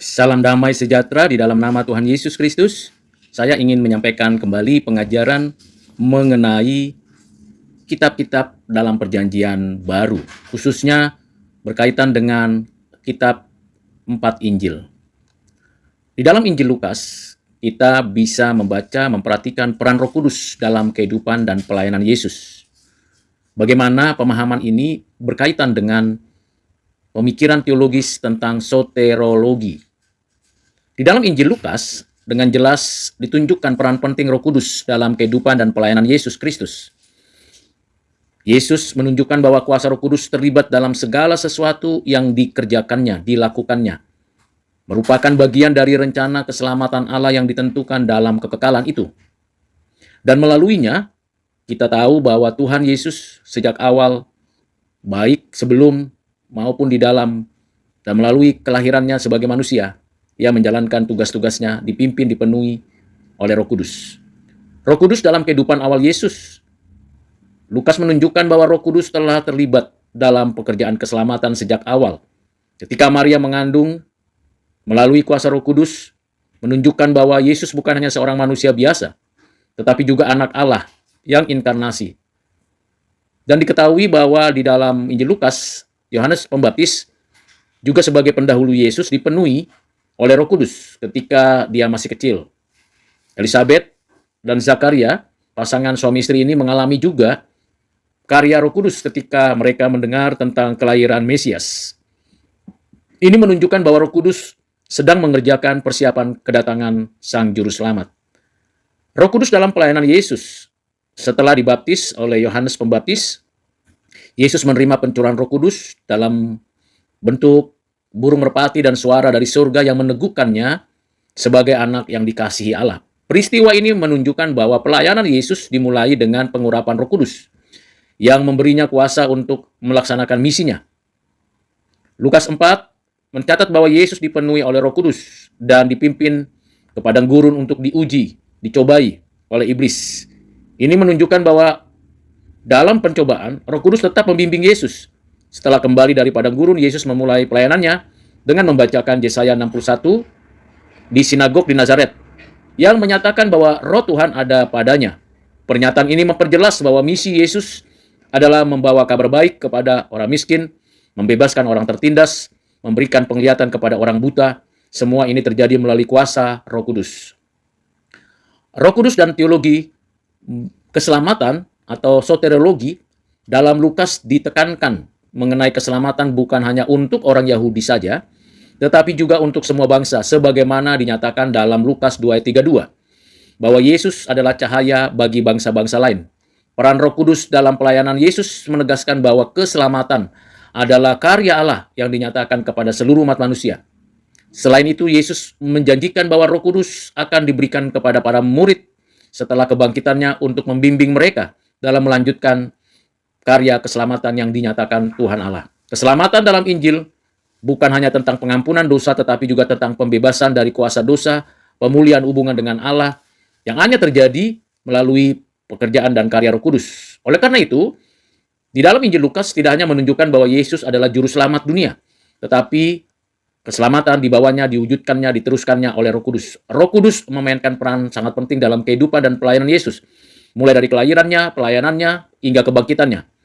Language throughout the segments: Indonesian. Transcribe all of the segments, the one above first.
Salam damai sejahtera di dalam nama Tuhan Yesus Kristus. Saya ingin menyampaikan kembali pengajaran mengenai kitab-kitab dalam Perjanjian Baru, khususnya berkaitan dengan kitab 4 Injil. Di dalam Injil Lukas, kita bisa membaca, memperhatikan peran Roh Kudus dalam kehidupan dan pelayanan Yesus. Bagaimana pemahaman ini berkaitan dengan pemikiran teologis tentang soterologi. Di dalam Injil Lukas, dengan jelas ditunjukkan peran penting Roh Kudus dalam kehidupan dan pelayanan Yesus Kristus. Yesus menunjukkan bahwa kuasa Roh Kudus terlibat dalam segala sesuatu yang dikerjakannya, dilakukannya. Merupakan bagian dari rencana keselamatan Allah yang ditentukan dalam kekekalan itu. Dan melaluinya, kita tahu bahwa Tuhan Yesus sejak awal, baik sebelum maupun di dalam dan melalui kelahirannya sebagai manusia, ia menjalankan tugas-tugasnya dipimpin, dipenuhi oleh Roh Kudus. Roh Kudus dalam kehidupan awal Yesus. Lukas menunjukkan bahwa Roh Kudus telah terlibat dalam pekerjaan keselamatan sejak awal. Ketika Maria mengandung, melalui kuasa Roh Kudus, menunjukkan bahwa Yesus bukan hanya seorang manusia biasa, tetapi juga anak Allah yang inkarnasi. Dan diketahui bahwa di dalam Injil Lukas, Yohanes Pembaptis juga sebagai pendahulu Yesus dipenuhi oleh Roh Kudus ketika dia masih kecil. Elizabeth dan Zakaria, pasangan suami istri ini mengalami juga karya Roh Kudus ketika mereka mendengar tentang kelahiran Mesias. Ini menunjukkan bahwa Roh Kudus sedang mengerjakan persiapan kedatangan Sang Juru Selamat. Roh Kudus dalam pelayanan Yesus. Setelah dibaptis oleh Yohanes Pembaptis, Yesus menerima pencurahan Roh Kudus dalam bentuk burung merpati dan suara dari surga yang meneguhkannya sebagai anak yang dikasihi Allah. Peristiwa ini menunjukkan bahwa pelayanan Yesus dimulai dengan pengurapan Roh Kudus yang memberinya kuasa untuk melaksanakan misinya. Lukas 4 mencatat bahwa Yesus dipenuhi oleh Roh Kudus dan dipimpin ke padang gurun untuk diuji, dicobai oleh iblis. Ini menunjukkan bahwa dalam pencobaan, Roh Kudus tetap membimbing Yesus. Setelah kembali dari padang gurun, Yesus memulai pelayanannya dengan membacakan Yesaya 61 di sinagog di Nazaret, yang menyatakan bahwa Roh Tuhan ada padanya. Pernyataan ini memperjelas bahwa misi Yesus adalah membawa kabar baik kepada orang miskin, membebaskan orang tertindas, memberikan penglihatan kepada orang buta. Semua ini terjadi melalui kuasa Roh Kudus. Roh Kudus dan teologi keselamatan atau soteriologi dalam Lukas ditekankan mengenai keselamatan bukan hanya untuk orang Yahudi saja, tetapi juga untuk semua bangsa, sebagaimana dinyatakan dalam Lukas 2 ayat 32, bahwa Yesus adalah cahaya bagi bangsa-bangsa lain. Peran Roh Kudus dalam pelayanan Yesus menegaskan bahwa keselamatan adalah karya Allah yang dinyatakan kepada seluruh umat manusia. Selain itu, Yesus menjanjikan bahwa Roh Kudus akan diberikan kepada para murid setelah kebangkitannya untuk membimbing mereka dalam melanjutkan karya keselamatan yang dinyatakan Tuhan Allah. Keselamatan dalam Injil bukan hanya tentang pengampunan dosa, tetapi juga tentang pembebasan dari kuasa dosa, pemulihan hubungan dengan Allah, yang hanya terjadi melalui pekerjaan dan karya Roh Kudus. Oleh karena itu, di dalam Injil Lukas tidak hanya menunjukkan bahwa Yesus adalah juru selamat dunia, tetapi keselamatan dibawanya, diwujudkannya, diteruskannya oleh Roh Kudus. Roh Kudus memainkan peran sangat penting dalam kehidupan dan pelayanan Yesus, mulai dari kelahirannya, pelayanannya, hingga kebangkitannya.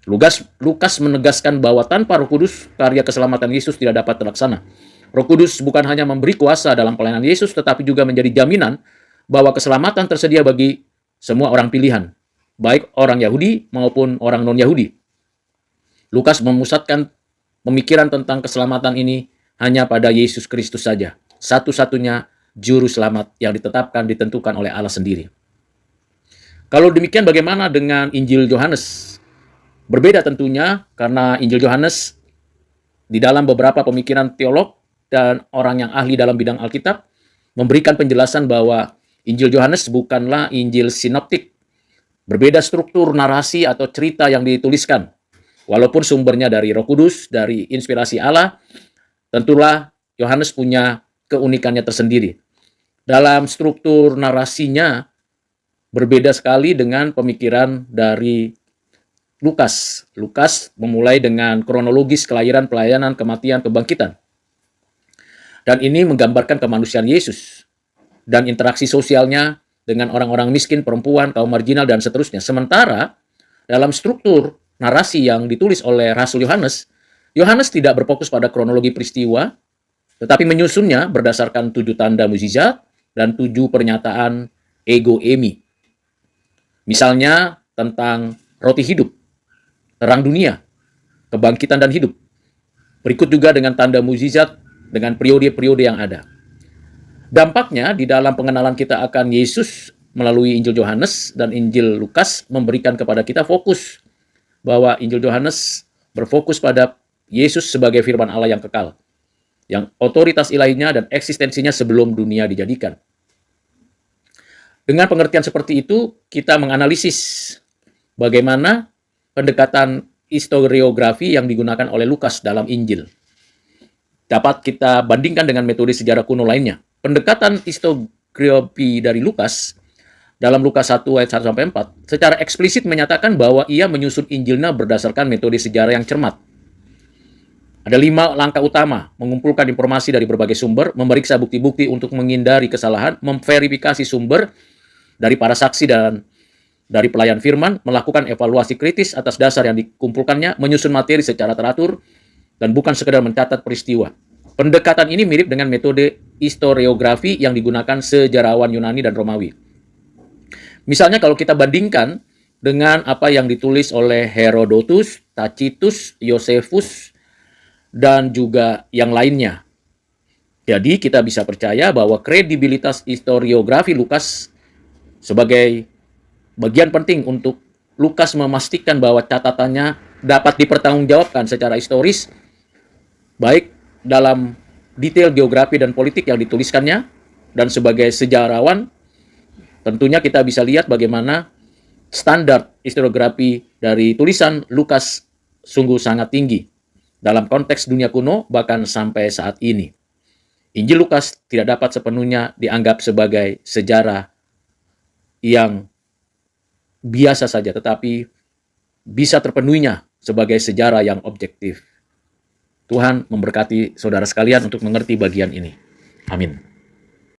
Lukas menegaskan bahwa tanpa Roh Kudus, karya keselamatan Yesus tidak dapat terlaksana. Roh Kudus bukan hanya memberi kuasa dalam pelayanan Yesus, tetapi juga menjadi jaminan bahwa keselamatan tersedia bagi semua orang pilihan, baik orang Yahudi maupun orang non-Yahudi. Lukas memusatkan pemikiran tentang keselamatan ini hanya pada Yesus Kristus saja, satu-satunya juru selamat yang ditetapkan, ditentukan oleh Allah sendiri. Kalau demikian, bagaimana dengan Injil Yohanes? Berbeda tentunya, karena Injil Yohanes di dalam beberapa pemikiran teolog dan orang yang ahli dalam bidang Alkitab memberikan penjelasan bahwa Injil Yohanes bukanlah Injil sinoptik. Berbeda struktur narasi atau cerita yang dituliskan. Walaupun sumbernya dari Roh Kudus, dari inspirasi Allah, tentulah Yohanes punya keunikannya tersendiri. Dalam struktur narasinya berbeda sekali dengan pemikiran dari Lukas. Lukas memulai dengan kronologis kelahiran, pelayanan, kematian, kebangkitan. Dan ini menggambarkan kemanusiaan Yesus dan interaksi sosialnya dengan orang-orang miskin, perempuan, kaum marginal, dan seterusnya. Sementara dalam struktur narasi yang ditulis oleh Rasul Yohanes, Yohanes tidak berfokus pada kronologi peristiwa, tetapi menyusunnya berdasarkan 7 tanda mukjizat dan 7 pernyataan ego eimi. Misalnya tentang roti hidup, terang dunia, kebangkitan dan hidup. Berikut juga dengan tanda mukjizat dengan periode-periode yang ada. Dampaknya di dalam pengenalan kita akan Yesus melalui Injil Yohanes dan Injil Lukas memberikan kepada kita fokus bahwa Injil Yohanes berfokus pada Yesus sebagai firman Allah yang kekal, yang otoritas ilahinya dan eksistensinya sebelum dunia dijadikan. Dengan pengertian seperti itu, kita menganalisis bagaimana pendekatan historiografi yang digunakan oleh Lukas dalam Injil. Dapat kita bandingkan dengan metode sejarah kuno lainnya. Pendekatan historiografi dari Lukas dalam Lukas 1 ayat 1-4 secara eksplisit menyatakan bahwa ia menyusun Injilnya berdasarkan metode sejarah yang cermat. Ada 5 langkah utama: mengumpulkan informasi dari berbagai sumber, memeriksa bukti-bukti untuk menghindari kesalahan, memverifikasi sumber dari para saksi dan dari pelayan firman, melakukan evaluasi kritis atas dasar yang dikumpulkannya, menyusun materi secara teratur, dan bukan sekedar mencatat peristiwa. Pendekatan ini mirip dengan metode historiografi yang digunakan sejarawan Yunani dan Romawi. Misalnya kalau kita bandingkan dengan apa yang ditulis oleh Herodotus, Tacitus, Josephus, dan juga yang lainnya. Jadi kita bisa percaya bahwa kredibilitas historiografi Lukas sebagai bagian penting untuk Lukas memastikan bahwa catatannya dapat dipertanggungjawabkan secara historis, baik dalam detail geografi dan politik yang dituliskannya, dan sebagai sejarawan, tentunya kita bisa lihat bagaimana standar historiografi dari tulisan Lukas sungguh sangat tinggi dalam konteks dunia kuno, bahkan sampai saat ini. Injil Lukas tidak dapat sepenuhnya dianggap sebagai sejarah yang biasa saja, tetapi bisa terpenuhinya sebagai sejarah yang objektif. Tuhan memberkati saudara sekalian untuk mengerti bagian ini. Amin.